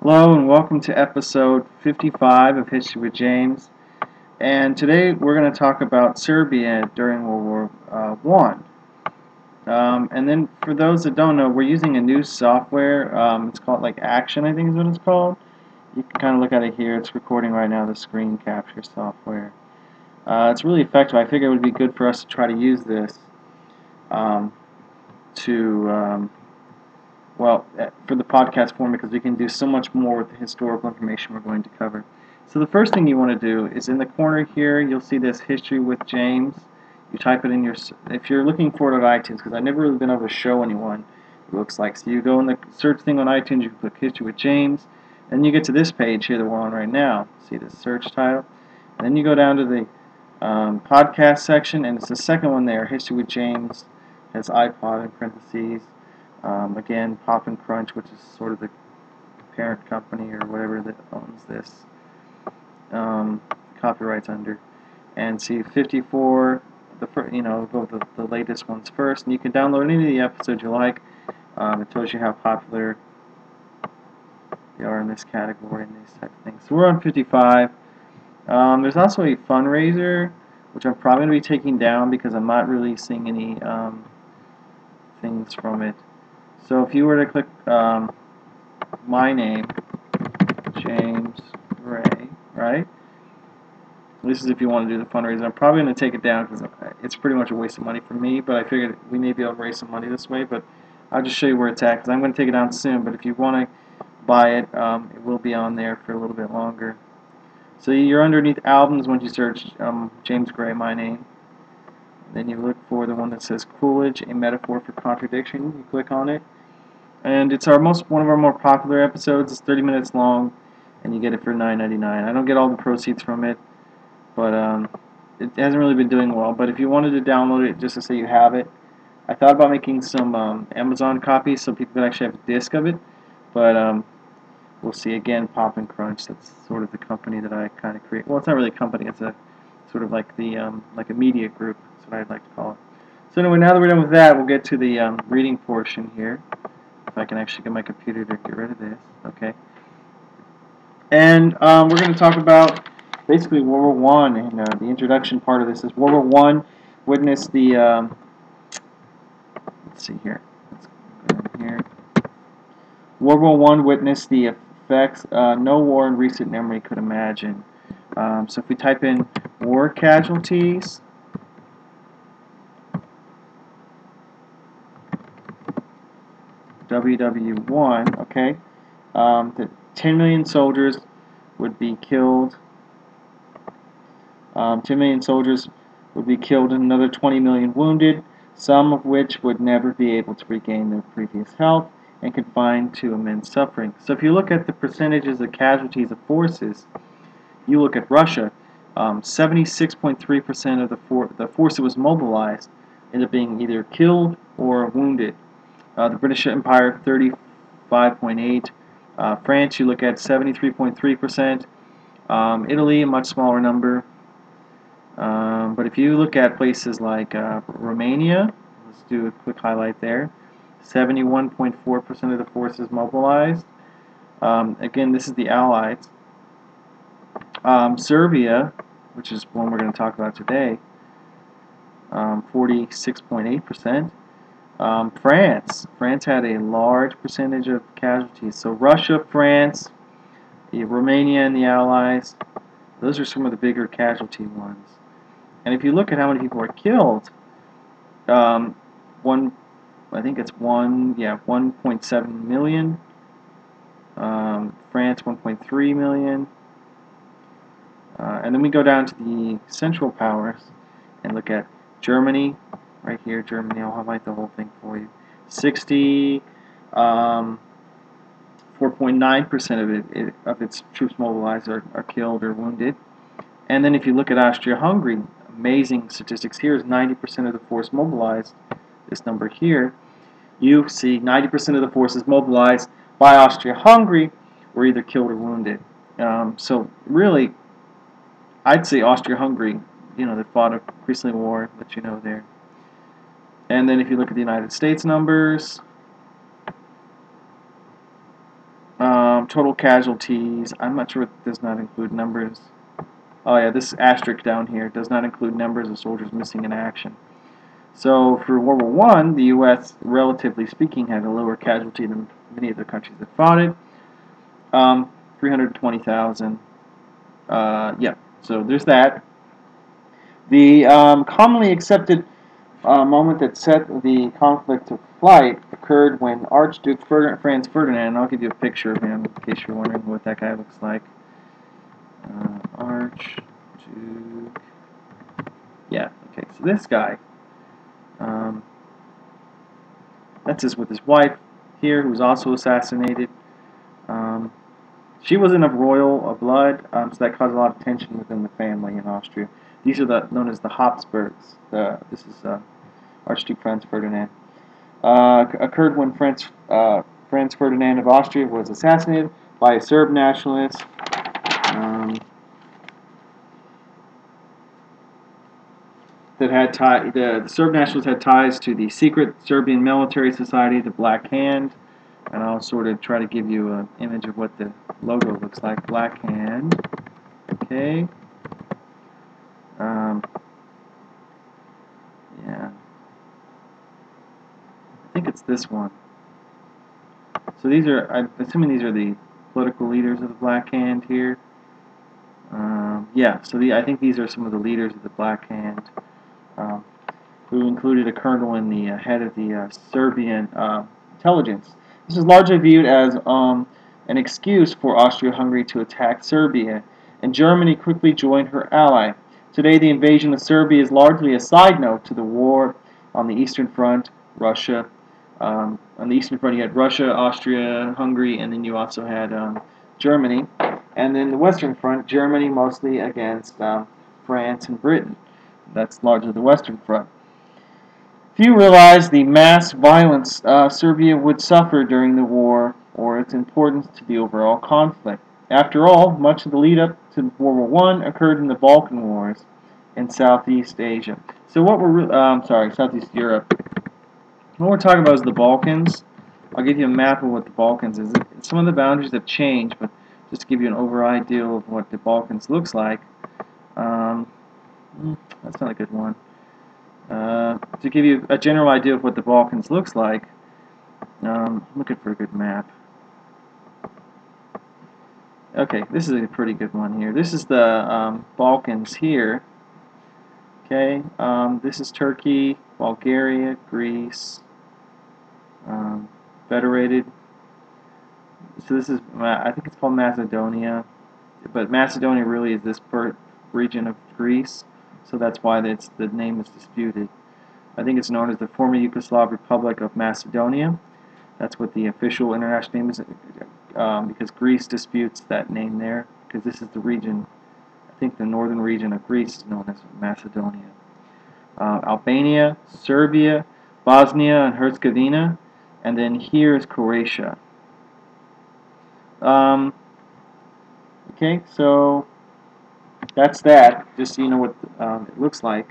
Hello and welcome to episode 55 of History with James. And today we're going to talk about Serbia during World War I. And then for those that don't know, we're using a new software. It's called Action, I think is what it's called. You can kind of look at it here. It's recording right now, the screen capture software. It's really effective. I figured it would be good for us to try to use this for the podcast form, because we can do so much more with the historical information we're going to cover. So the first thing you want to do is in the corner here, you'll see this History with James. You type it in if you're looking for it on iTunes, because I've never really been able to show anyone what it looks like. So you go in the search thing on iTunes, you click History with James, and you get to this page here that we're on right now. See the search title? And then you go down to the podcast section, and it's the second one there, History with James, has iPod in parentheses. Again, Pop and Crunch, which is sort of the parent company or whatever that owns this, copyrights under. And see 54, go with the latest ones first, and you can download any of the episodes you like. It tells you how popular they are in this category and these type of things. So we're on 55. There's also a fundraiser, which I'm probably going to be taking down because I'm not really seeing any things from it. So if you were to click my name, James Ray, right? This is if you want to do the fundraiser. I'm probably going to take it down because it's pretty much a waste of money for me, but I figured we may be able to raise some money this way, but I'll just show you where it's at because I'm going to take it down soon, but if you want to buy it, it will be on there for a little bit longer. So you're underneath albums once you search James Gray, my name. Then you look for the one that says Coolidge, a metaphor for contradiction. You click on it. And it's one of our more popular episodes. It's 30 minutes long, and you get it for $9.99. I don't get all the proceeds from it, but it hasn't really been doing well. But if you wanted to download it just to say you have it, I thought about making some Amazon copies so people could actually have a disc of it. But we'll see. Again, Pop and Crunch. That's sort of the company that I kind of create. Well, it's not really a company. It's a sort of like a media group. That's what I'd like to call it. So anyway, now that we're done with that, we'll get to the reading portion here. If I can actually get my computer to get rid of this. Okay. And we're going to talk about basically World War I, and the introduction part of this is World War I witnessed the, let's see here. Let's go in here. World War I witnessed the effects no war in recent memory could imagine. So if we type in war casualties, WW1, okay, that 10 million soldiers would be killed. 10 million soldiers would be killed and another 20 million wounded, some of which would never be able to regain their previous health and confined to immense suffering. So if you look at the percentages of casualties of forces, you look at Russia, 76.3% of the force that was mobilized ended up being either killed or wounded. The British Empire, 35.8%. France, you look at 73.3%. Italy, a much smaller number. But if you look at places like Romania, let's do a quick highlight there. 71.4% of the forces mobilized. Again, this is the Allies. Serbia, which is one we're going to talk about today, 46.8%. France had a large percentage of casualties. So Russia, France, Romania, and the Allies, those are some of the bigger casualty ones. And if you look at how many people are killed, I think it's 1.7 million. France, 1.3 million. And then we go down to the Central Powers and look at Germany. Right here, Germany, I'll highlight the whole thing for you. 4.9% of its troops mobilized are killed or wounded. And then if you look at Austria-Hungary, amazing statistics here is 90% of the force mobilized. This number here, you see 90% of the forces mobilized by Austria-Hungary were either killed or wounded. So really, I'd say Austria-Hungary, they fought a recently war, let you know there. And then if you look at the United States numbers, total total casualties. I'm not sure it does not include numbers. Oh yeah, this asterisk down here does not include numbers of soldiers missing in action. So for World War I, the U.S., relatively speaking, had a lower casualty than many of the countries that fought it. 320,000. Yeah, so there's that. The commonly accepted moment that set the conflict to flight occurred when Archduke Franz Ferdinand, and I'll give you a picture of him in case you're wondering what that guy looks like. Archduke. Yeah, okay, so this guy. That's with his wife here, who was also assassinated. She wasn't of royal blood, so that caused a lot of tension within the family in Austria. These are known as the Habsburgs. This is Archduke Franz Ferdinand. Occurred when Franz Ferdinand of Austria was assassinated by a Serb nationalist. The Serb nationalists had ties to the secret Serbian military society, the Black Hand, and I'll sort of try to give you an image of what the logo looks like. Black Hand. Okay. Yeah. I think it's this one. So these are, I'm assuming these are the political leaders of the Black Hand here. Yeah, so I think these are some of the leaders of the Black Hand, who included a colonel and the head of the Serbian intelligence. This is largely viewed as an excuse for Austria-Hungary to attack Serbia, and Germany quickly joined her ally. Today, the invasion of Serbia is largely a side note to the war on the Eastern Front. Russia. On the Eastern Front, you had Russia, Austria, Hungary, and then you also had Germany. And then the Western Front, Germany mostly against France and Britain. That's largely the Western Front. Few realized the mass violence Serbia would suffer during the war, or its importance to the overall conflict. After all, much of the lead-up to World War I occurred in the Balkan Wars in Southeast Asia. So what we're Southeast Europe. What we're talking about is the Balkans. I'll give you a map of what the Balkans is. Some of the boundaries have changed, but just to give you an overall idea of what the Balkans looks like. That's not a good one. To give you a general idea of what the Balkans looks like, I'm looking for a good map. Okay, this is a pretty good one here. This is the Balkans here. Okay, this is Turkey, Bulgaria, Greece, Federated. So this is, I think it's called Macedonia, but Macedonia really is this region of Greece, so that's why the name is disputed. I think it's known as the former Yugoslav Republic of Macedonia. That's what the official international name is, because Greece disputes that name there, because this is the region, I think the northern region of Greece is known as Macedonia. Albania, Serbia, Bosnia and Herzegovina, and then here is Croatia. Okay, so that's that, just so you know what it looks like.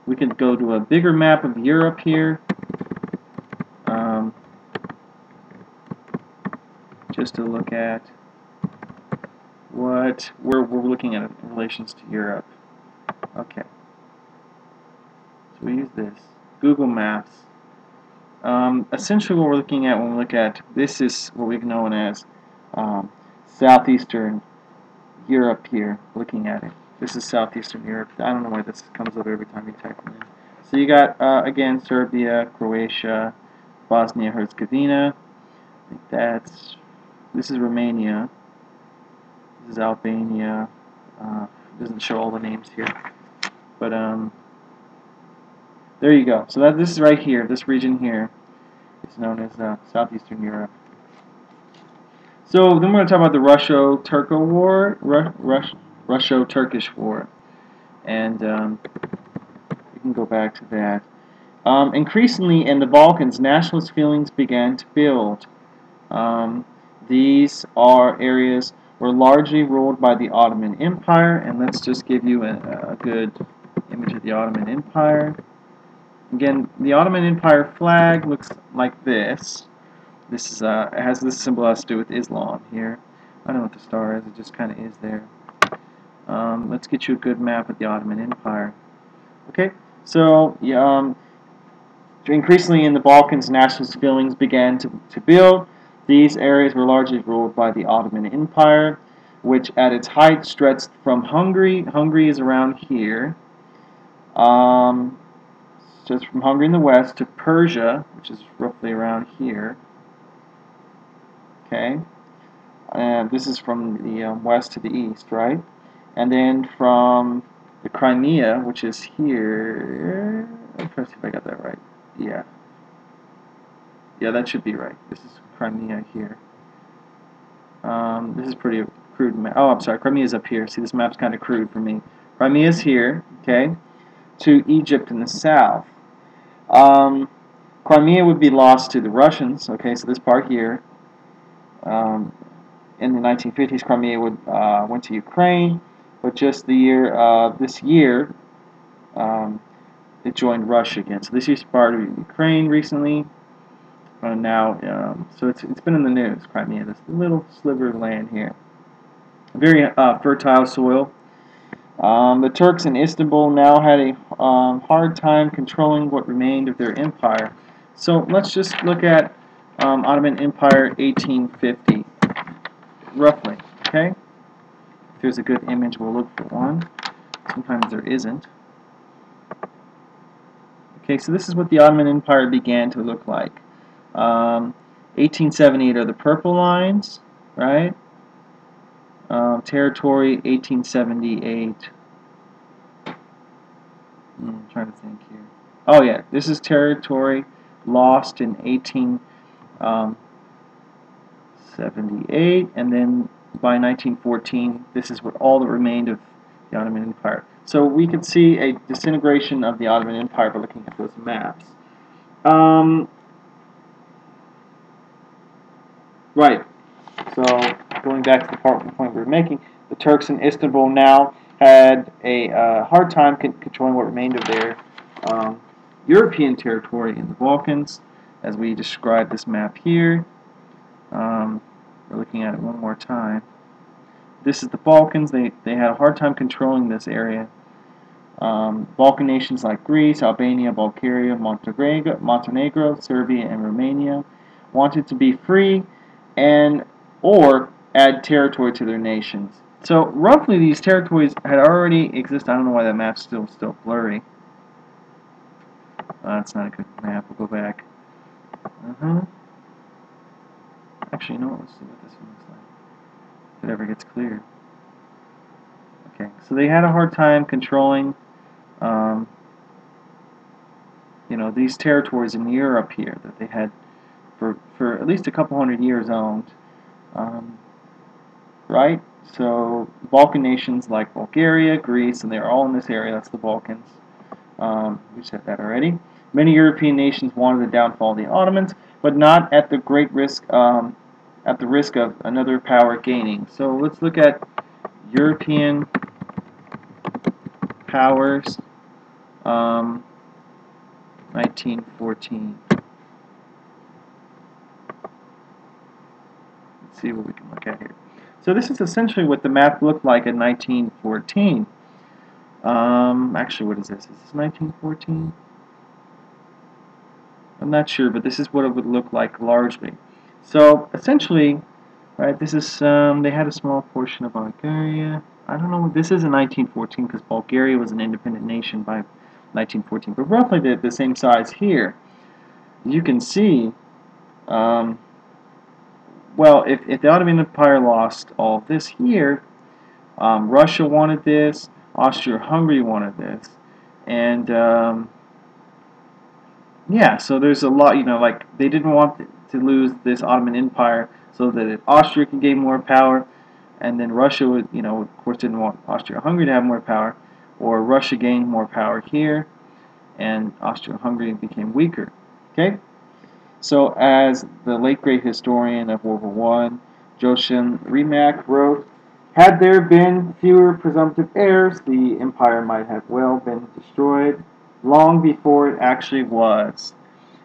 We can go to a bigger map of Europe here, just to look at what we're looking at in relations to Europe. Okay, so we use this Google Maps. Essentially what we're looking at when we look at this is what we've known as Southeastern Europe here, looking at it. This is Southeastern Europe. I don't know why this comes up every time you type it in. So you got, again, Serbia, Croatia, Bosnia, Herzegovina. I think this is Romania. This is Albania. It doesn't show all the names here. But, there you go. So this is right here. This region here is known as Southeastern Europe. So then we're going to talk about the Russo-Turkish War, and we can go back to that. Increasingly in the Balkans, nationalist feelings began to build. These are areas were largely ruled by the Ottoman Empire, and let's just give you a good image of the Ottoman Empire. Again, the Ottoman Empire flag looks like this. This is it has this symbol has to do with Islam here. I don't know what the star is. It just kind of is there. Let's get you a good map of the Ottoman Empire. Okay, so increasingly in the Balkans, nationalist feelings began to build. These areas were largely ruled by the Ottoman Empire, which at its height stretched from Hungary. Hungary is around here. Just from Hungary in the west to Persia, which is roughly around here. Okay, and this is from the west to the east, right? And then from the Crimea, which is here. Let's try to see if I got that right. Yeah, that should be right. This is Crimea here. This is pretty crude map. Oh, I'm sorry. Crimea is up here. See, this map's kind of crude for me. Crimea is here. Okay, to Egypt in the south. Crimea would be lost to the Russians. Okay, so this part here. In the 1950s, Crimea went to Ukraine, but just this year, it joined Russia again. So this used to be part of Ukraine recently. Now, so it's been in the news. Crimea, this little sliver of land here, very fertile soil. The Turks in Istanbul now had a hard time controlling what remained of their empire. So let's just look at Ottoman Empire 1850, roughly, okay? If there's a good image, we'll look for one. Sometimes there isn't. Okay, so this is what the Ottoman Empire began to look like. 1878 are the purple lines, right? Territory 1878. I'm trying to think here. Oh yeah, this is territory lost in 1878, and then by 1914, this is what all that remained of the Ottoman Empire. So we could see a disintegration of the Ottoman Empire by looking at those maps. Right. So going back to the point we were making, the Turks in Istanbul now had a hard time controlling what remained of their European territory in the Balkans, as we describe this map here. We're looking at it one more time. This is the Balkans. They had a hard time controlling this area. Balkan nations like Greece, Albania, Bulgaria, Montenegro, Serbia, and Romania wanted to be free or add territory to their nations. So roughly these territories had already existed. I don't know why that map's still blurry. That's not a good map. We'll go back. Actually, you know what? Let's see what this one looks like. If it ever gets clear. Okay, so they had a hard time controlling, these territories in Europe here that they had for at least a couple hundred years owned. Right? So Balkan nations like Bulgaria, Greece, and they're all in this area. That's the Balkans. We said that already. Many European nations wanted the downfall of the Ottomans, but not at the great risk, at the risk of another power gaining. So let's look at European powers. 1914. Let's see what we can look at here. So this is essentially what the map looked like in 1914. Actually, what is this? Is this 1914? I'm not sure, but this is what it would look like largely. So essentially, right, this is they had a small portion of Bulgaria. I don't know. This is in 1914 because Bulgaria was an independent nation by 1914, but roughly the same size here. You can see. Well, if the Ottoman Empire lost all of this here, Russia wanted this, Austria-Hungary wanted this, and yeah, so there's a lot, like they didn't want to lose this Ottoman Empire so that Austria could gain more power, and then Russia would, of course didn't want Austria-Hungary to have more power, or Russia gained more power here, and Austria-Hungary became weaker. Okay? So, as the late great historian of World War I, Joshin Rimac, wrote, had there been fewer presumptive heirs, the empire might have well been destroyed long before it actually was.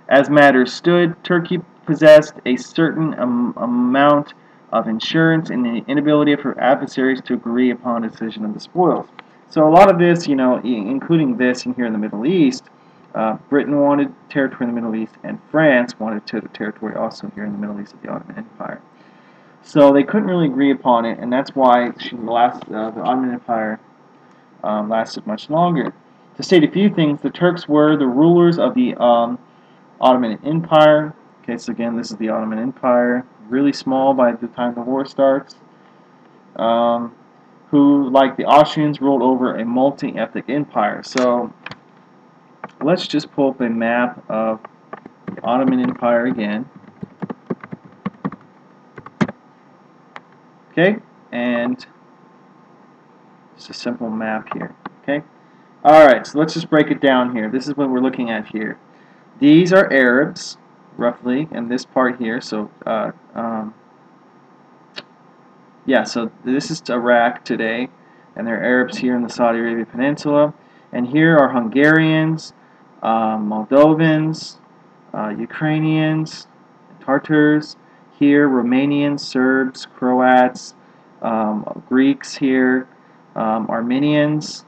As matters stood, Turkey possessed a certain amount of insurance in the inability of her adversaries to agree upon a decision of the spoils. So a lot of this, you know, including this in here in the Middle East, Britain wanted territory in the Middle East, and France wanted territory also here in the Middle East of the Ottoman Empire. So they couldn't really agree upon it, and that's why the Ottoman Empire lasted much longer. To state a few things, the Turks were the rulers of the Ottoman Empire. Okay, so again, this is the Ottoman Empire, really small by the time the war starts, who, like the Austrians, ruled over a multi-ethnic empire. So let's just pull up a map of the Ottoman Empire again. Okay, and just a simple map here. Okay, alright, so let's just break it down here. This is what we're looking at here. These are Arabs, roughly, and this part here. So, yeah, so this is Iraq today, and there are Arabs here in the Saudi Arabia Peninsula. And here are Hungarians, Moldovans, Ukrainians, Tartars. Here, Romanians, Serbs, Croats, Greeks here, Armenians.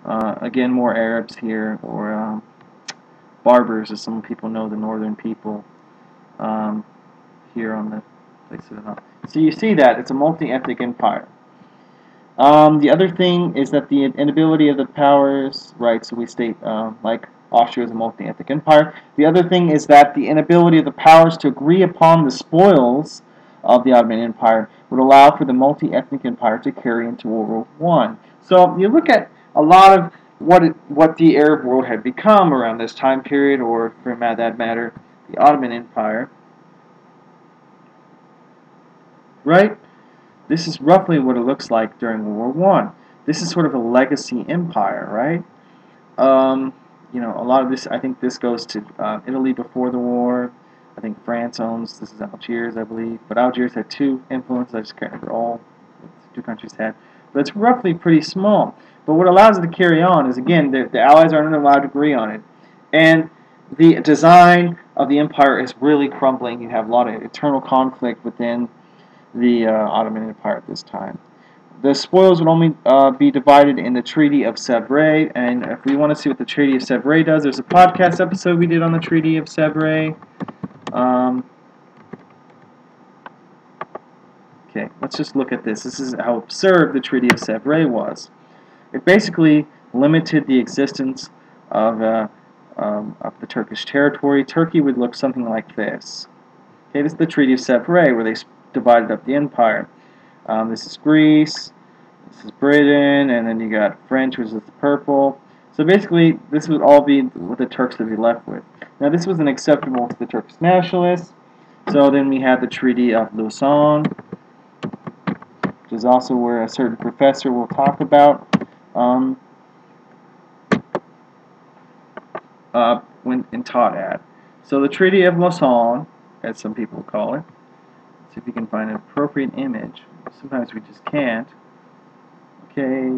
Again, more Arabs here, or Barbers, as some people know, the northern people here on the place of it. So you see that it's a multi-ethnic empire. The other thing is that the inability of the powers, right? So we state like Austria is a multi-ethnic empire. The other thing is that the inability of the powers to agree upon the spoils of the Ottoman Empire would allow for the multi-ethnic empire to carry into World War I. So you look at a lot of what the Arab world had become around this time period, or for that matter, the Ottoman Empire. Right? This is roughly what it looks like during World War I. This is sort of a legacy empire, right? You know, a lot of this, I think this goes to Italy before the war. I think France owns, this is Algiers, I believe. But Algiers had two influences, I just can't remember all the two countries had. But it's roughly pretty small. But what allows it to carry on is, again, the Allies aren't allowed to agree on it. And the design of the empire is really crumbling. You have a lot of internal conflict within the Ottoman Empire at this time. The spoils would only be divided in the Treaty of Sèvres, and if we want to see what the Treaty of Sèvres does, there's a podcast episode we did on the Treaty of Sèvres. Okay, let's just look at this. This is how absurd the Treaty of Sèvres was. It basically limited the existence of the Turkish territory. Turkey would look something like this. Okay, this is the Treaty of Sèvres, where they divided up the empire. This is Greece, this is Britain, and then you got French, which is the purple. So basically, this would all be what the Turks would be left with. Now, this wasn't acceptable to the Turkish nationalists. So then we had the Treaty of Lausanne, which is also where a certain professor will talk about when taught at. So the Treaty of Lausanne, as some people call it. See if we can find an appropriate image. Sometimes we just can't. Okay,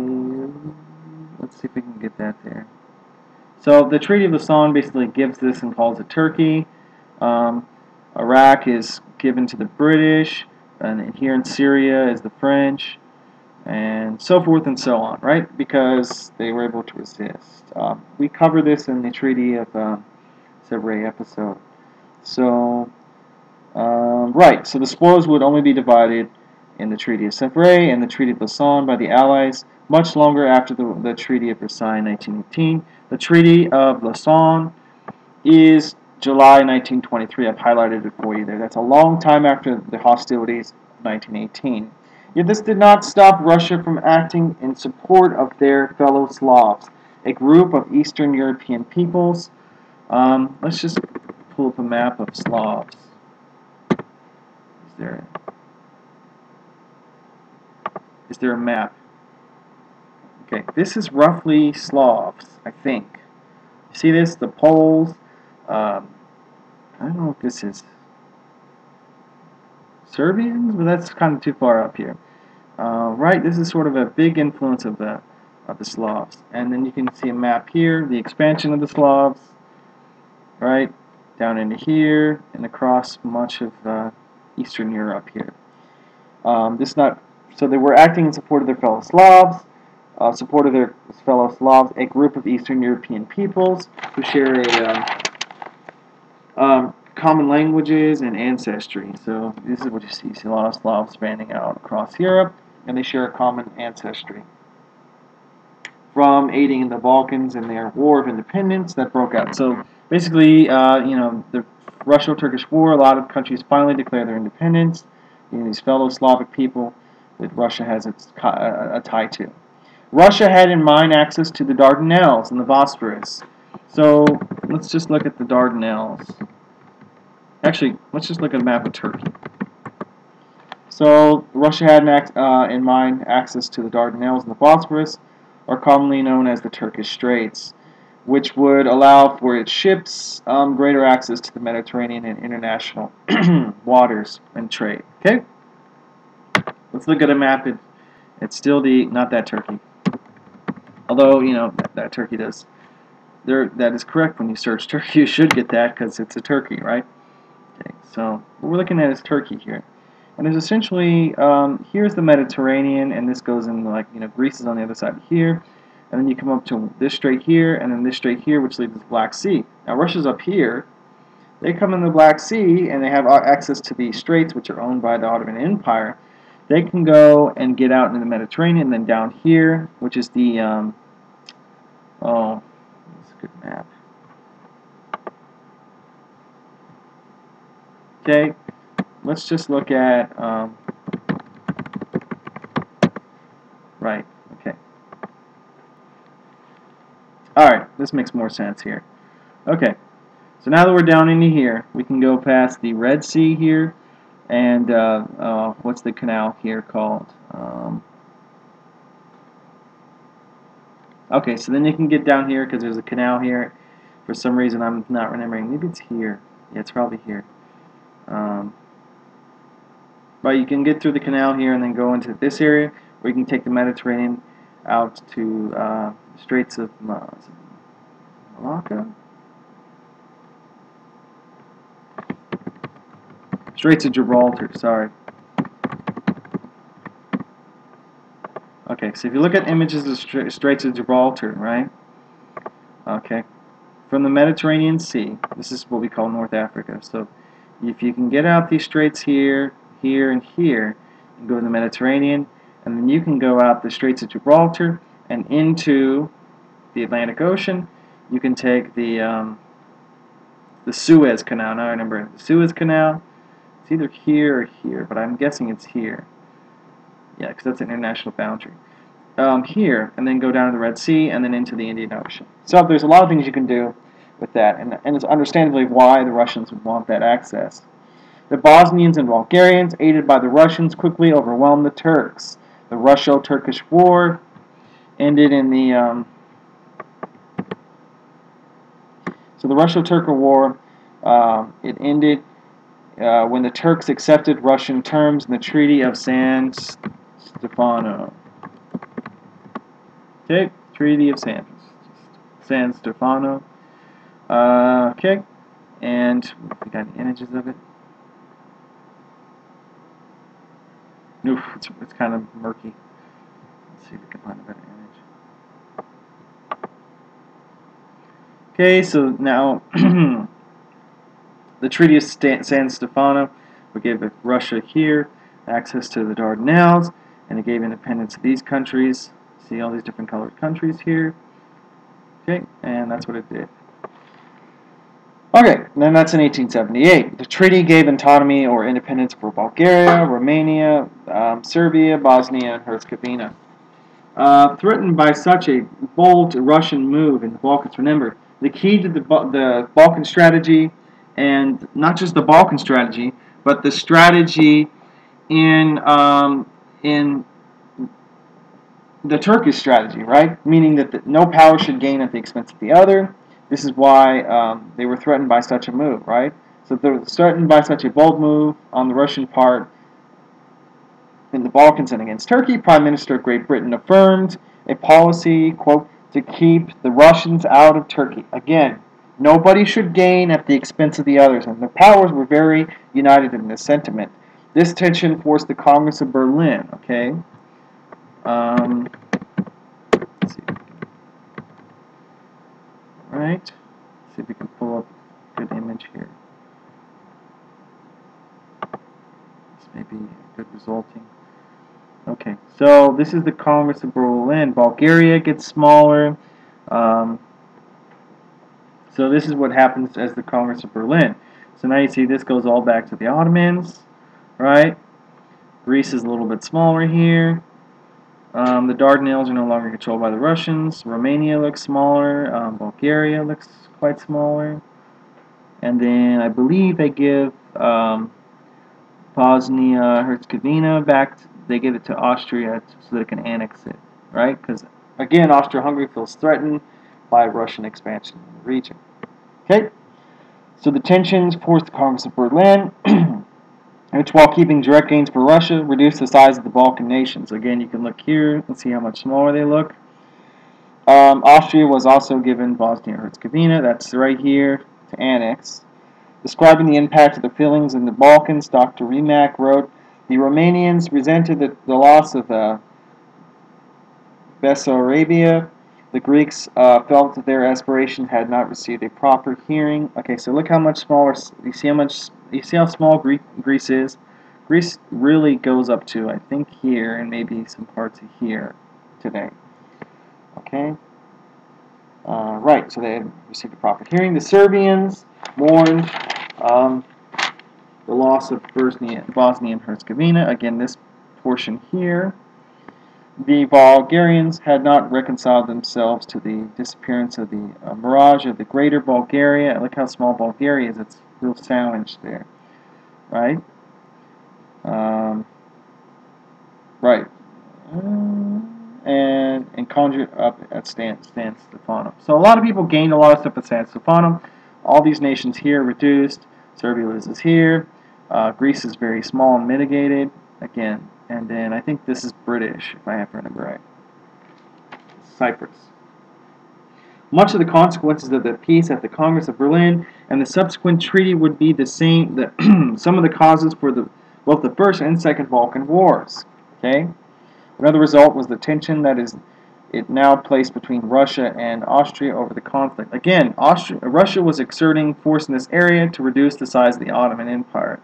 let's see if we can get that there. So the Treaty of Lausanne basically gives this and calls it Turkey. Iraq is given to the British, and here in Syria is the French, and so forth and so on, right? Because they were able to resist. We cover this in the Treaty of Sèvres episode. So, right, so the spoils would only be divided in the Treaty of Sèvres and the Treaty of Lausanne by the Allies much longer after the Treaty of Versailles in 1918. The Treaty of Lausanne is July 1923. I've highlighted it for you there. That's a long time after the hostilities of 1918. Yet this did not stop Russia from acting in support of their fellow Slavs, a group of Eastern European peoples. Let's just pull up a map of Slavs. Is there a map? Okay, this is roughly Slavs, I think. You see this? The Poles. I don't know if this is Serbians, but that's kind of too far up here. Right, this is sort of a big influence of the Slavs. And then you can see a map here, the expansion of the Slavs. Right, down into here, and across much of Eastern Europe here. So they were acting in support of their fellow Slavs, a group of Eastern European peoples who share common languages and ancestry. So this is what you see. You see a lot of Slavs spanning out across Europe, and they share a common ancestry. From aiding in the Balkans in their War of Independence that broke out. So basically, the Russo-Turkish War, a lot of countries finally declare their independence. These fellow Slavic people that Russia has a tie to. Russia had in mind access to the Dardanelles and the Bosphorus. So let's just look at the Dardanelles. Actually, let's just look at a map of Turkey. So Russia had in mind access to the Dardanelles and the Bosphorus, are commonly known as the Turkish Straits, which would allow for its ships greater access to the Mediterranean and international waters and trade. Okay, let's look at a map. It's still not that Turkey, although that Turkey does. That is correct. When you search Turkey, you should get that because it's a Turkey, right? Okay, so what we're looking at is Turkey here. And there's essentially, here's the Mediterranean, and this goes in, Greece is on the other side here. And then you come up to this strait here, and then this strait here, which leads to the Black Sea. Now, Russia's up here. They come in the Black Sea, and they have access to these straits, which are owned by the Ottoman Empire. They can go and get out into the Mediterranean, and then down here, which is the, that's a good map. Okay. Let's just look at, right, okay. Alright, this makes more sense here. Okay, so now that we're down into here, we can go past the Red Sea here, and, what's the canal here called? Okay, so then you can get down here, because there's a canal here. For some reason, I'm not remembering. Maybe it's here. Yeah, it's probably here. But you can get through the canal here and then go into this area, where you can take the Mediterranean out to Straits of Malacca? Straits of Gibraltar, sorry. Okay, so if you look at images of Straits of Gibraltar, right? Okay, from the Mediterranean Sea, this is what we call North Africa. So if you can get out these straits here, here, and here, and go to the Mediterranean, and then you can go out the Straits of Gibraltar and into the Atlantic Ocean. You can take the Suez Canal. Now I remember the Suez Canal. It's either here or here, but I'm guessing it's here. Yeah, because that's an international boundary. Here, and then go down to the Red Sea, and then into the Indian Ocean. So there's a lot of things you can do with that, and it's understandably why the Russians would want that access. The Bosnians and Bulgarians, aided by the Russians, quickly overwhelmed the Turks. The Russo-Turkish War ended in the... So the Russo-Turkish War, it ended when the Turks accepted Russian terms in the Treaty of San Stefano. Okay, Treaty of San Stefano. Okay, and we got images of it. Oof, it's kind of murky. Let's see if we can find a better image. Okay, so now the Treaty of San Stefano, we gave Russia here access to the Dardanelles, and it gave independence to these countries. See all these different colored countries here. Okay, and that's what it did. Okay, then that's in 1878. The treaty gave autonomy or independence for Bulgaria, Romania, Serbia, Bosnia, and Herzegovina. Threatened by such a bold Russian move in the Balkans, remember, the key to the Balkan strategy, and not just the Balkan strategy, but the strategy in the Turkish strategy, right? Meaning that no power should gain at the expense of the other. This is why they were threatened by such a move, right? So they're threatened by such a bold move on the Russian part in the Balkans and against Turkey. Prime Minister of Great Britain affirmed a policy, quote, to keep the Russians out of Turkey. Again, Nobody should gain at the expense of the others, and the powers were very united in this sentiment. This tension forced the Congress of Berlin, okay? Let's see. Right? Let's see if we can pull up a good image here. This may be a good resulting. Okay, so this is the Congress of Berlin. Bulgaria gets smaller. So this is what happens as the Congress of Berlin. So now you see this goes all back to the Ottomans, right? Greece is a little bit smaller here. The Dardanelles are no longer controlled by the Russians. Romania looks smaller. Bulgaria looks quite smaller. And then I believe they give Bosnia-Herzegovina back. They give it to Austria so they can annex it, right? Because, again, Austria-Hungary feels threatened by Russian expansion in the region. Okay? So the tensions forced the Congress of Berlin, which, while keeping direct gains for Russia, reduced the size of the Balkan nations. Again, you can look here and see how much smaller they look. Austria was also given Bosnia-Herzegovina, that's right here, to annex. Describing the impact of the feelings in the Balkans, Dr. Rimac wrote, the Romanians resented the loss of Bessarabia. The Greeks felt that their aspiration had not received a proper hearing. Okay, so look how much smaller. You see how small Greece is. Greece really goes up to, I think, here and maybe some parts of here today. Okay. Right. So they had received a proper hearing. The Serbians mourned the loss of Bosnia and Herzegovina. Again, this portion here. The Bulgarians had not reconciled themselves to the disappearance of the mirage of the greater Bulgaria. Look how small Bulgaria is. It's real sandwiched there, right? Right. And conjured up at San Stefano. So a lot of people gained a lot of stuff at San Stefano. All these nations here reduced. Serbia loses here. Greece is very small and mitigated. Again, and then I think this is British, if I have to remember right. Cyprus. Much of the consequences of the peace at the Congress of Berlin and the subsequent treaty would be the same. Some of the causes for both the First and Second Balkan Wars. Okay. Another result was the tension that it now placed between Russia and Austria over the conflict. Again, Russia was exerting force in this area to reduce the size of the Ottoman Empire.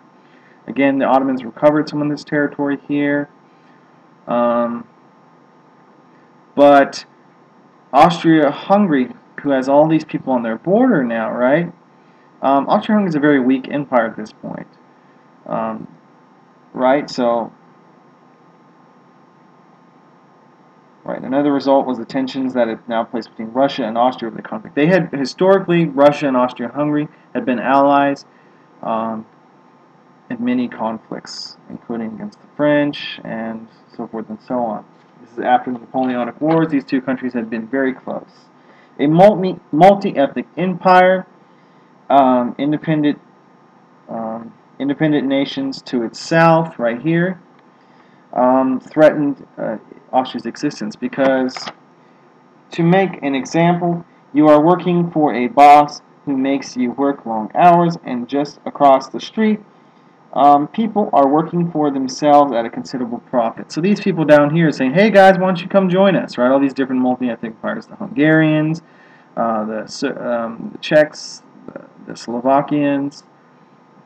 Again, the Ottomans recovered some of this territory here. But Austria-Hungary, who has all these people on their border now, right? Austria-Hungary is a very weak empire at this point. Right? So, right. Another result was the tensions that it now placed between Russia and Austria over the conflict. They had, historically, Russia and Austria-Hungary had been allies in many conflicts, including against the French and so forth and so on. This is after the Napoleonic Wars. These two countries had been very close. A multi-ethnic empire, independent nations to its south, right here, threatened Austria's existence because, to make an example, you are working for a boss who makes you work long hours, and just across the street, people are working for themselves at a considerable profit. So these people down here are saying, hey guys, why don't you come join us, right? All these different multi-ethnic empires, the Hungarians, the Czechs, the Slovakians,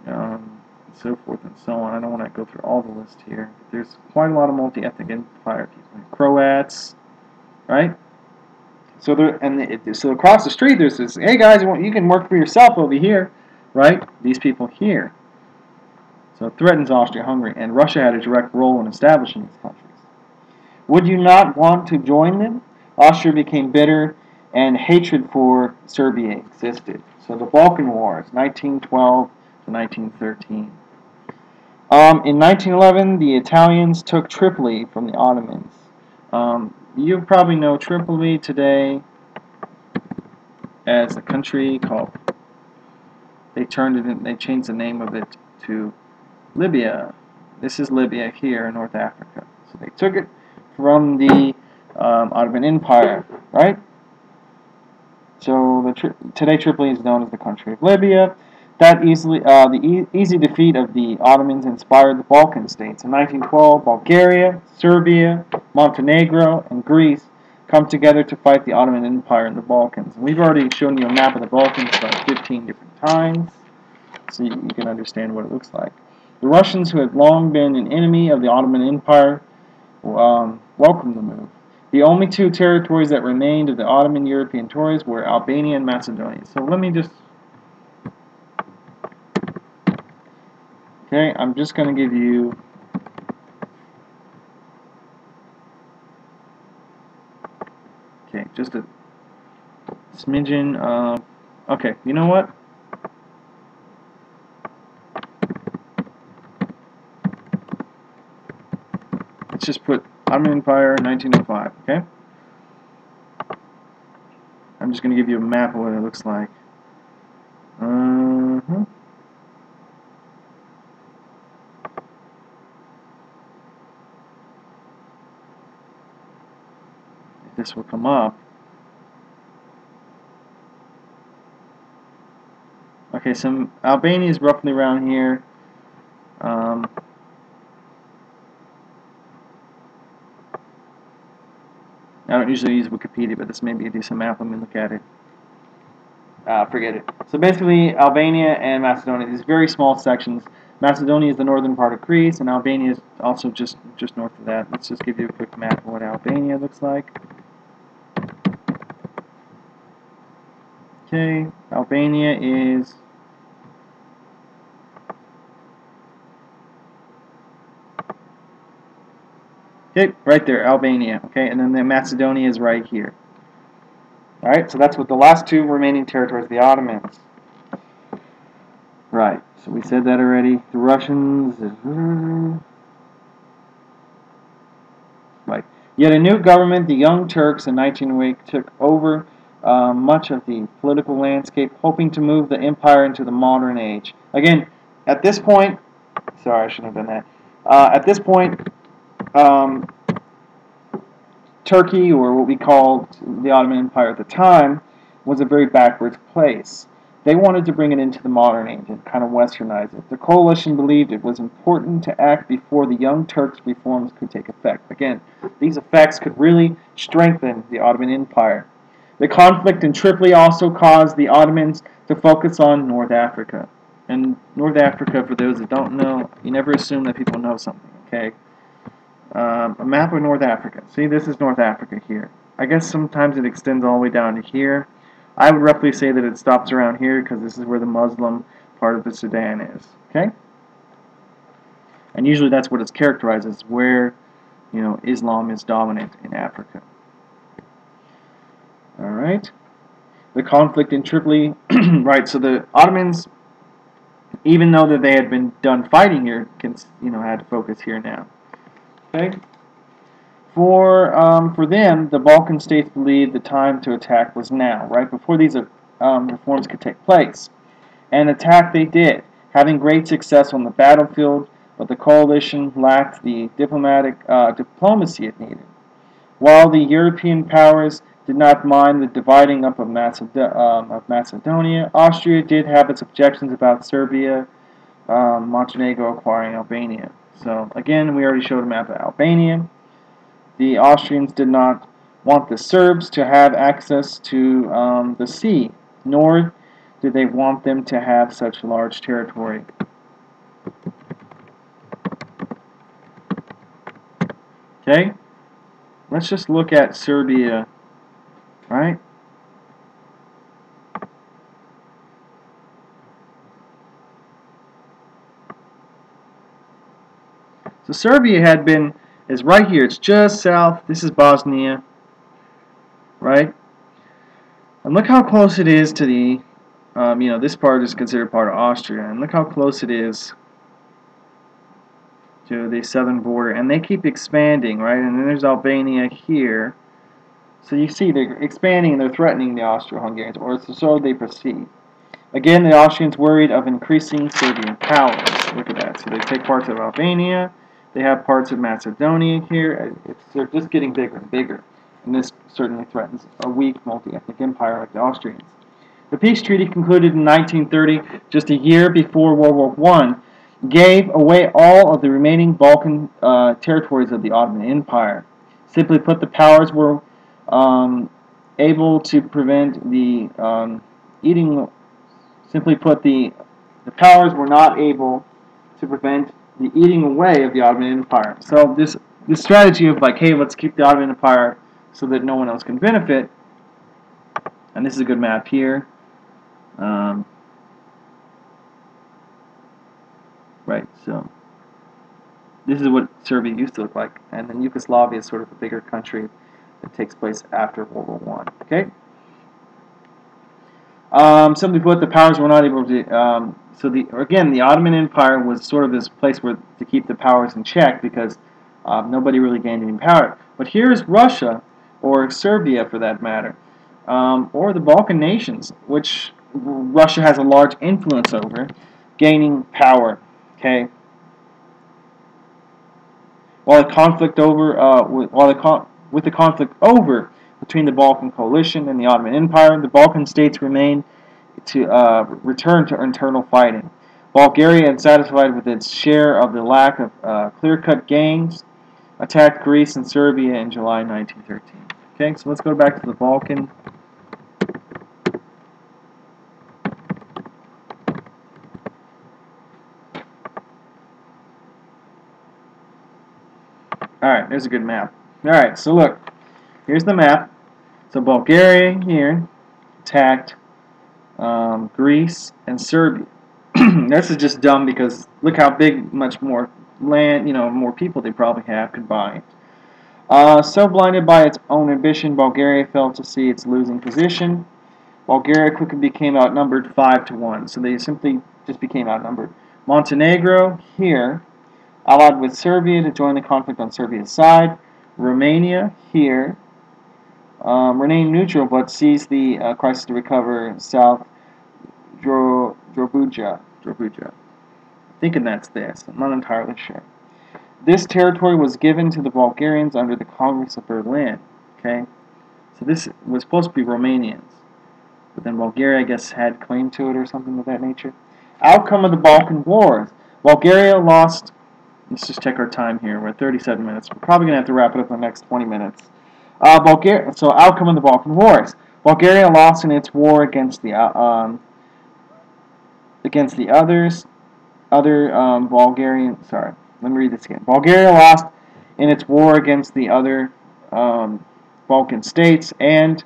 so forth and so on. I don't want to go through all the list here. There's quite a lot of multi-ethnic empire people. Croats, right? So so across the street, there's this, hey guys, you can work for yourself over here, right? These people here. So it threatens Austria-Hungary, and Russia had a direct role in establishing these countries. Would you not want to join them? Austria became bitter, and hatred for Serbia existed. So the Balkan Wars, 1912 to 1913. In 1911, the Italians took Tripoli from the Ottomans. You probably know Tripoli today as a country called. They changed the name of it to Libya. This is Libya here in North Africa. So they took it from the Ottoman Empire, right? So today Tripoli is known as the country of Libya. The easy defeat of the Ottomans inspired the Balkan states. In 1912, Bulgaria, Serbia, Montenegro, and Greece come together to fight the Ottoman Empire in the Balkans. And we've already shown you a map of the Balkans about 15 different times, so you can understand what it looks like. The Russians, who had long been an enemy of the Ottoman Empire, welcomed the move. The only two territories that remained of the Ottoman European territories were Albania and Macedonia. So let me just... Okay, I'm just going to give you... Okay, just a smidgen of... Okay, you know what? Let's just put Ottoman Empire 1905, okay? I'm just going to give you a map of what it looks like. This will come up. Okay, so Albania is roughly around here. I don't usually use Wikipedia, but this may be a decent map. Let me look at it. Forget it. So basically, Albania and Macedonia, these very small sections. Macedonia is the northern part of Greece, and Albania is also just north of that. Let's just give you a quick map of what Albania looks like. Okay, Albania is... Okay, right there, Albania. Okay, and then Macedonia is right here. Alright, so that's what the last two remaining territories of the Ottomans. Right, so we said that already. The Russians... Right. Yet a new government, the Young Turks, in 1908 took over much of the political landscape, hoping to move the empire into the modern age. Again, at this point... Sorry, I shouldn't have done that. At this point... Turkey, or what we called the Ottoman Empire at the time, was a very backwards place. They wanted to bring it into the modern age and kind of westernize it. The coalition believed it was important to act before the Young Turks' reforms could take effect. Again, these effects could really strengthen the Ottoman Empire. The conflict in Tripoli also caused the Ottomans to focus on North Africa. And North Africa, for those that don't know, you never assume that people know something, okay? A map of North Africa. See, this is North Africa here. I guess sometimes it extends all the way down to here. I would roughly say that it stops around here because this is where the Muslim part of the Sudan is. Okay? And usually that's what it's characterized as, where, you know, Islam is dominant in Africa. Alright. The conflict in Tripoli. Right, so the Ottomans, even though that they had been done fighting here, had to focus here now. Okay. For them, the Balkan states believed the time to attack was now, right before these reforms could take place. And attack they did, having great success on the battlefield, but the coalition lacked the diplomacy it needed. While the European powers did not mind the dividing up of Macedonia, Austria did have its objections about Serbia, Montenegro acquiring Albania. So again, we already showed a map of Albania. The Austrians did not want the Serbs to have access to the sea, nor did they want them to have such large territory. Okay, let's just look at Serbia, right? So Serbia is right here. It's just south. This is Bosnia, right? And look how close it is to the, this part is considered part of Austria. And look how close it is to the southern border. And they keep expanding, right? And then there's Albania here. So you see they're expanding and they're threatening the Austro-Hungarians, or so they perceive. Again, the Austrians worried of increasing Serbian power. Look at that. So they take parts of Albania. They have parts of Macedonia here. They're just getting bigger and bigger. And this certainly threatens a weak multi-ethnic empire like the Austrians. The peace treaty concluded in 1930, just a year before World War I, gave away all of the remaining Balkan territories of the Ottoman Empire. Simply put, the powers were able to prevent the eating. Simply put, the powers were not able to prevent the eating away of the Ottoman Empire. So this strategy of like, hey, let's keep the Ottoman Empire so that no one else can benefit. And this is a good map here. Right, so this is what Serbia used to look like, and then Yugoslavia is sort of a bigger country that takes place after World War I. Okay. Simply put, the powers were not able to. So the Ottoman Empire was sort of this place where to keep the powers in check because nobody really gained any power. But here's Russia, or Serbia for that matter, or the Balkan nations, which Russia has a large influence over, gaining power. Okay. With the conflict over between the Balkan coalition and the Ottoman Empire, the Balkan states remained to return to internal fighting. Bulgaria, unsatisfied with its share of the lack of clear-cut gains, attacked Greece and Serbia in July 1913. Okay, so let's go back to the Balkan. Alright, there's a good map. Alright, so look, here's the map. So Bulgaria here attacked Greece and Serbia. This is just dumb because look how big, much more land, more people they probably have combined. So blinded by its own ambition, Bulgaria failed to see its losing position. Bulgaria quickly became outnumbered 5-1, so they simply just became outnumbered. Montenegro here allied with Serbia to join the conflict on Serbia's side. Romania here remained neutral but seized the crisis to recover South Drobuja. I'm thinking that's this. I'm not entirely sure. This territory was given to the Bulgarians under the Congress of Berlin. Okay, so this was supposed to be Romanians, but then Bulgaria, I guess, had claim to it or something of that nature. Outcome of the Balkan Wars. Bulgaria lost. Let's just check our time here. We're at 37 minutes. We're probably going to have to wrap it up in the next 20 minutes. So outcome of the Balkan Wars. Bulgaria lost in its war against the Bulgarian. Sorry, let me read this again. Bulgaria lost in its war against the other Balkan states, and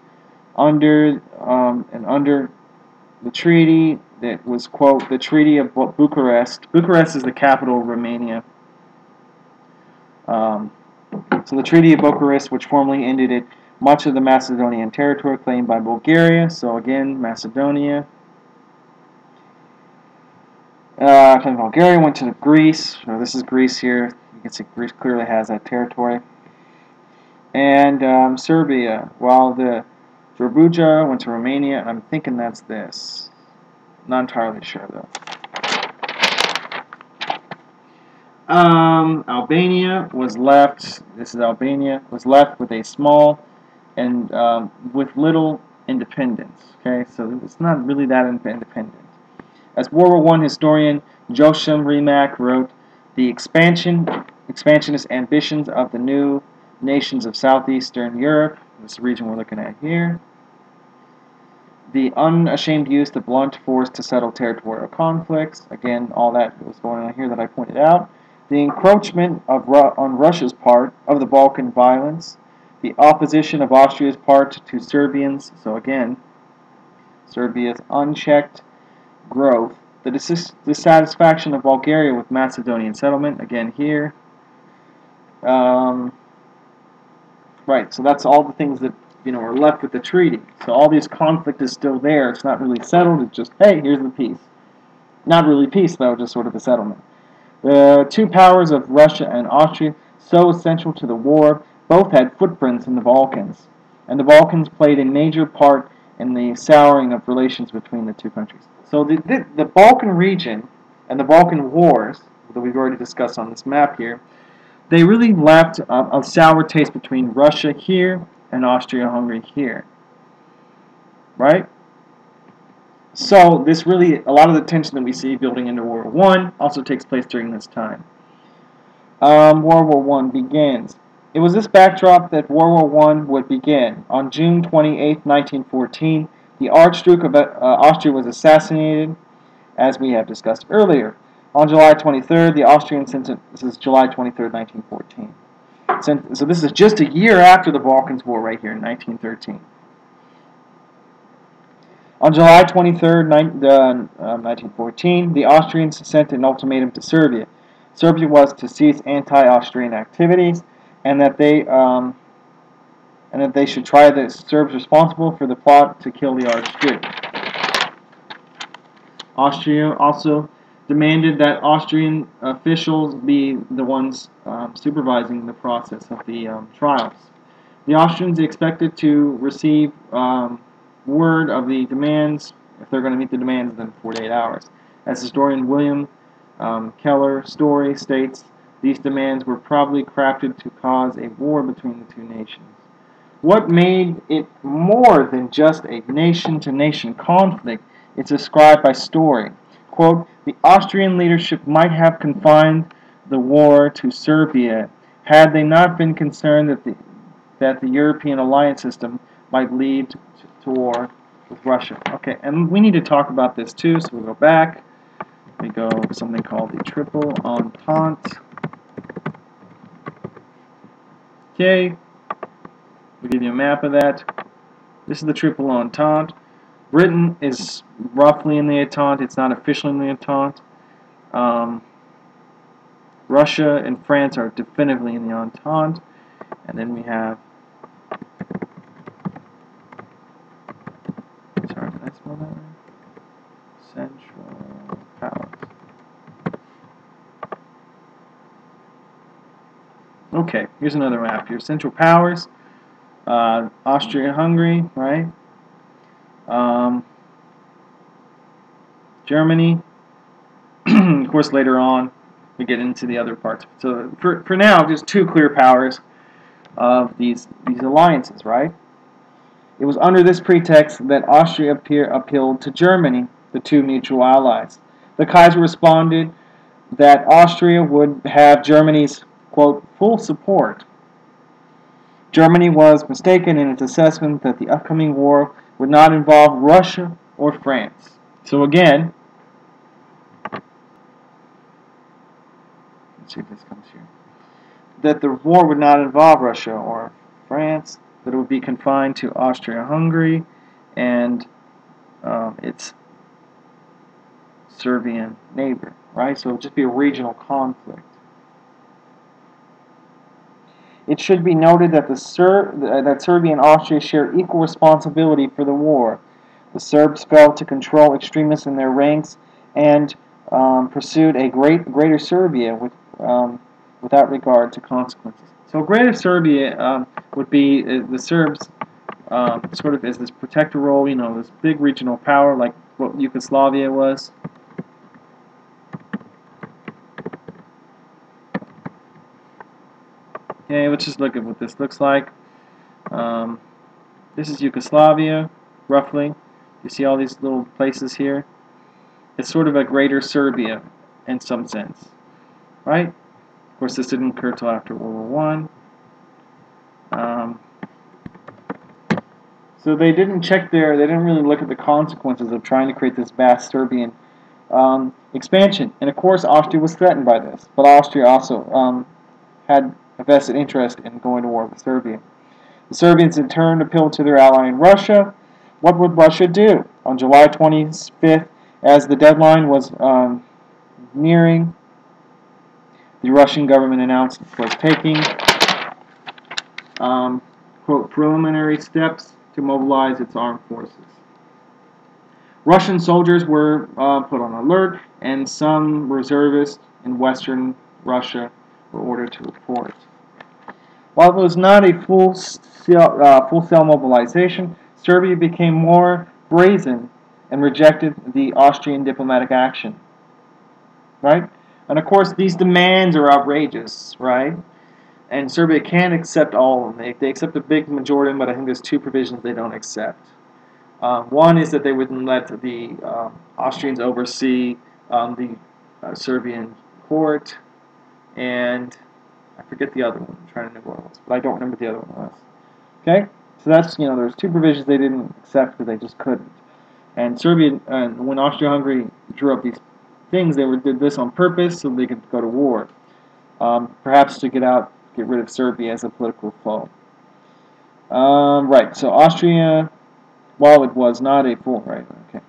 under the treaty that was, quote, the Treaty of Bucharest. Bucharest is the capital of Romania. So the Treaty of Bucharest, which formally ended it, much of the Macedonian territory claimed by Bulgaria. So again, Macedonia. Bulgaria went to Greece. So this is Greece here. You can see Greece clearly has that territory. And Serbia, while the Drobuja went to Romania. I'm thinking that's this. Not entirely sure though. Albania was left. This is Albania. Was left with a small and with little independence. Okay, so it's not really that independent. As World War I historian Joachim Remak wrote, the expansionist ambitions of the new nations of southeastern Europe, this region we're looking at here, the unashamed use of blunt force to settle territorial conflicts, again, all that was going on here that I pointed out, the encroachment on Russia's part of the Balkan violence, the opposition of Austria's part to Serbians, so again, Serbia's unchecked growth, the dissatisfaction of Bulgaria with Macedonian settlement, again here. Right, so that's all the things that are left with the treaty. So all this conflict is still there. It's not really settled. It's just, hey, here's the peace. Not really peace, though, just sort of a settlement. The two powers of Russia and Austria, so essential to the war, both had footprints in the Balkans, and the Balkans played a major part in the souring of relations between the two countries. So the Balkan region and the Balkan Wars, that we've already discussed on this map here, they really left a sour taste between Russia here and Austria-Hungary here. Right? So this really, a lot of the tension that we see building into World War I also takes place during this time. World War I begins. It was this backdrop that World War I would begin. On June 28, 1914, the Archduke of Austria was assassinated, as we have discussed earlier. On July 23rd, the Austrian this is July 23rd, 1914. So this is just a year after the Balkans War right here in 1913. On July 23rd, 1914, the Austrians sent an ultimatum to Serbia. Serbia was to cease anti-Austrian activities, and that they should try the Serbs responsible for the plot to kill the Archduke. Austria also demanded that Austrian officials be the ones supervising the process of the trials. The Austrians expected to receive word of the demands, if they're going to meet the demands, within 48 hours. As historian William Keller's story states, these demands were probably crafted to cause a war between the two nations. What made it more than just a nation-to-nation conflict is described by Story. Quote, the Austrian leadership might have confined the war to Serbia had they not been concerned that the European alliance system might lead to war with Russia. Okay, and we need to talk about this too, so we'll go back. We go something called the Triple Entente. Okay, we'll give you a map of that. This is the Triple Entente. Britain is roughly in the Entente. It's not officially in the Entente. Russia and France are definitively in the Entente. And then we have... Sorry, did I spell that right? Central Powers. Okay, here's another map here. Central Powers. Austria-Hungary, right? Germany. Of course, later on, we get into the other parts. So for now, just two clear powers of these alliances, right? It was under this pretext that Austria appealed to Germany, the two mutual allies. The Kaiser responded that Austria would have Germany's, quote, full support. Germany was mistaken in its assessment that the upcoming war would not involve Russia or France. So again, let's see if this comes here, that the war would not involve Russia or France, that it would be confined to Austria-Hungary and its Serbian neighbor, right? So it would just be a regional conflict. It should be noted that that Serbia and Austria share equal responsibility for the war. The Serbs failed to control extremists in their ranks and pursued a greater Serbia without regard to consequences. So Greater Serbia would be the Serbs sort of as this protector role, you know, this big regional power like what Yugoslavia was. Okay, let's just look at what this looks like. This is Yugoslavia, roughly. You see all these little places here? It's sort of a greater Serbia in some sense, right? Of course, this didn't occur until after World War I. So they didn't check they didn't really look at the consequences of trying to create this vast Serbian expansion. And of course, Austria was threatened by this, but Austria also had a vested interest in going to war with Serbia. The Serbians in turn appealed to their ally in Russia. What would Russia do? On July 25th, as the deadline was nearing, the Russian government announced it was taking quote, preliminary steps to mobilize its armed forces. Russian soldiers were put on alert, and some reservists in western Russia were ordered to report. While it was not a full-scale mobilization, Serbia became more brazen and rejected the Austrian diplomatic action. Right? And of course, these demands are outrageous, right? And Serbia can't accept all of them. They accept a big majority, but I think there's two provisions they don't accept. One is that they wouldn't let the Austrians oversee the Serbian court, and I forget the other one. I'm trying to know what it was, but I don't remember the other one was. Okay, so that's, there's two provisions they didn't accept because they just couldn't. And Serbia, when Austria-Hungary drew up these things, they did this on purpose so they could go to war, perhaps to get rid of Serbia as a political foe. Right. So Austria, while it was not a full right, okay.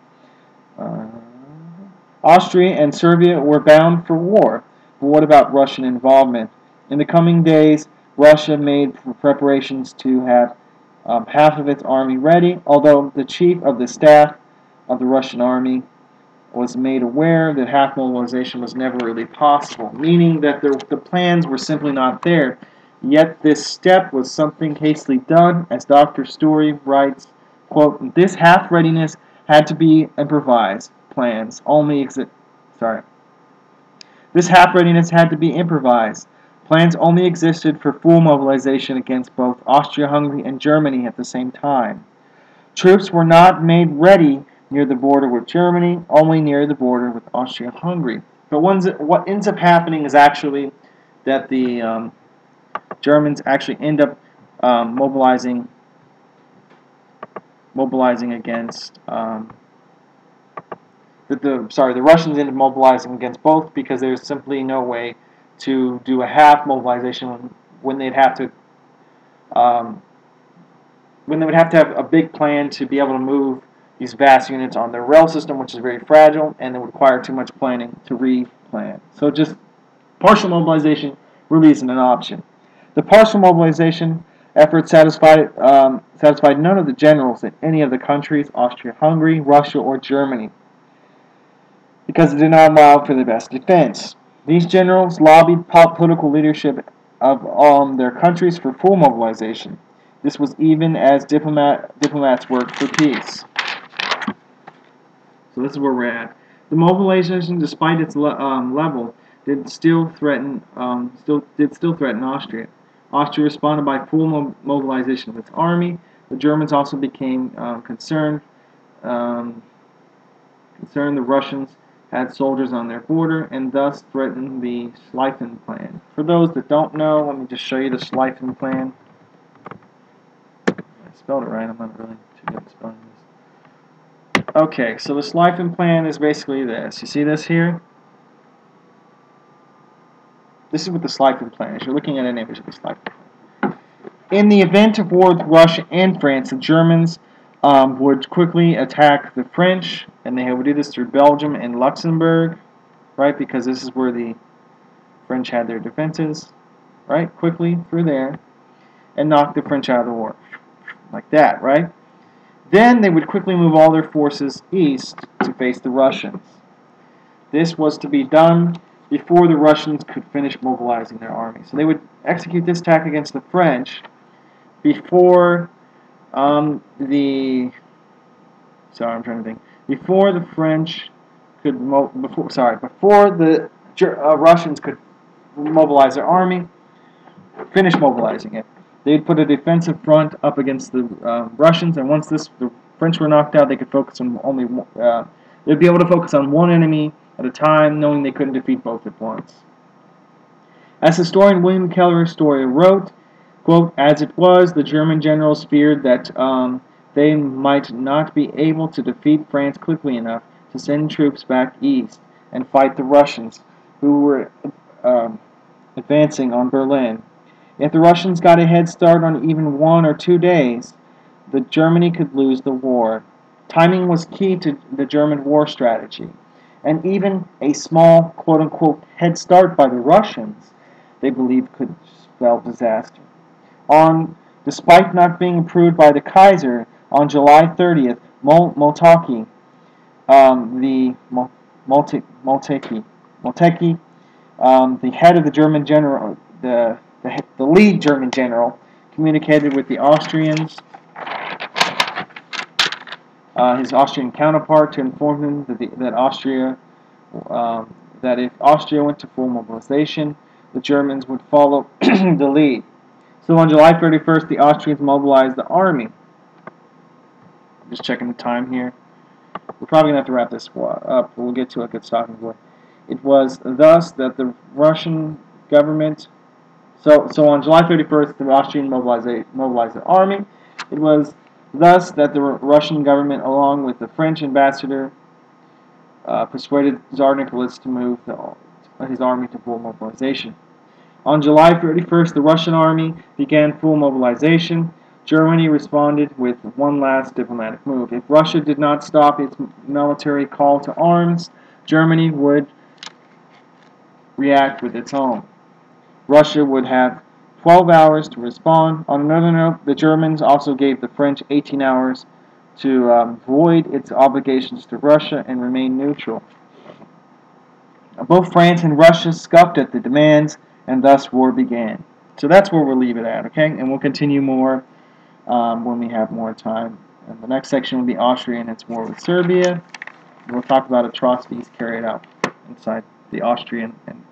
Austria and Serbia were bound for war. But what about Russian involvement? In the coming days, Russia made preparations to have half of its army ready, although the chief of the staff of the Russian army was made aware that half mobilization was never really possible, meaning that the plans were simply not there. Yet this step was something hastily done, as Dr. Story writes, quote, "This half readiness had to be improvised. Plans only This half readiness had to be improvised. Plans only existed for full mobilization against both Austria-Hungary and Germany at the same time. Troops were not made ready near the border with Germany, only near the border with Austria-Hungary. But what ends up happening is actually that the Germans actually end up mobilizing against the Russians end up mobilizing against both, because there's simply no way to do a half mobilization when they'd have to have a big plan to be able to move these vast units on their rail system, which is very fragile, and it would require too much planning to replan. So just partial mobilization really isn't an option. The partial mobilization effort satisfied none of the generals in any of the countries, Austria-Hungary, Russia, or Germany, because it did not allow for the best defense. These generals lobbied political leadership of their countries for full mobilization. This was even as diplomats worked for peace. So this is where we're at. The mobilization, despite its level, did still threaten Austria. Austria responded by full mobilization of its army. The Germans also became concerned. The Russians had soldiers on their border, and thus threatened the Schlieffen Plan. For those that don't know, let me just show you the Schlieffen Plan. I spelled it right. I'm not really too good at spelling this. Okay, so the Schlieffen Plan is basically this. You see this here? This is what the Schlieffen Plan is. You're looking at an image of the Schlieffen Plan. In the event of war with Russia and France, the Germans would quickly attack the French, and they would do this through Belgium and Luxembourg, right? Because this is where the French had their defenses, right? Quickly through there, and knock the French out of the war, like that, right? Then they would quickly move all their forces east to face the Russians. This was to be done before the Russians could finish mobilizing their army. So they would execute this attack against the French before before the French could before the Russians could mobilize their army, finish mobilizing it. They'd put a defensive front up against the Russians, and once the French were knocked out, they could focus on they'd be able to focus on one enemy at a time, knowing they couldn't defeat both at once. As historian William Keller Story wrote, quote, "As it was, the German generals feared that they might not be able to defeat France quickly enough to send troops back east and fight the Russians, who were advancing on Berlin. If the Russians got a head start on even 1 or 2 days, Germany could lose the war. Timing was key to the German war strategy, and even a small, quote-unquote, head start by the Russians, they believed, could spell disaster. Despite not being approved by the Kaiser, on July 30th, Moltke, the head of the German general, the lead German general, communicated with the Austrians, his Austrian counterpart, to inform him that if Austria went to full mobilization, the Germans would follow the lead. So on July 31st, the Austrians mobilized the army. Just checking the time here. We're probably going to have to wrap this up, but we'll get to a good stopping point. It was thus that the Russian government, so on July 31st, the Austrian mobilized the army. It was thus that the Russian government, along with the French ambassador, persuaded Tsar Nicholas to move his army to full mobilization. On July 31st, the Russian army began full mobilization. Germany responded with one last diplomatic move. If Russia did not stop its military call to arms, Germany would react with its own. Russia would have 12 hours to respond. On another note, the Germans also gave the French 18 hours to void its obligations to Russia and remain neutral. Both France and Russia scoffed at the demands, and thus war began. So that's where we'll leave it at, okay? And we'll continue more when we have more time. And the next section will be Austria and its war with Serbia. We'll talk about atrocities carried out inside the Austrian and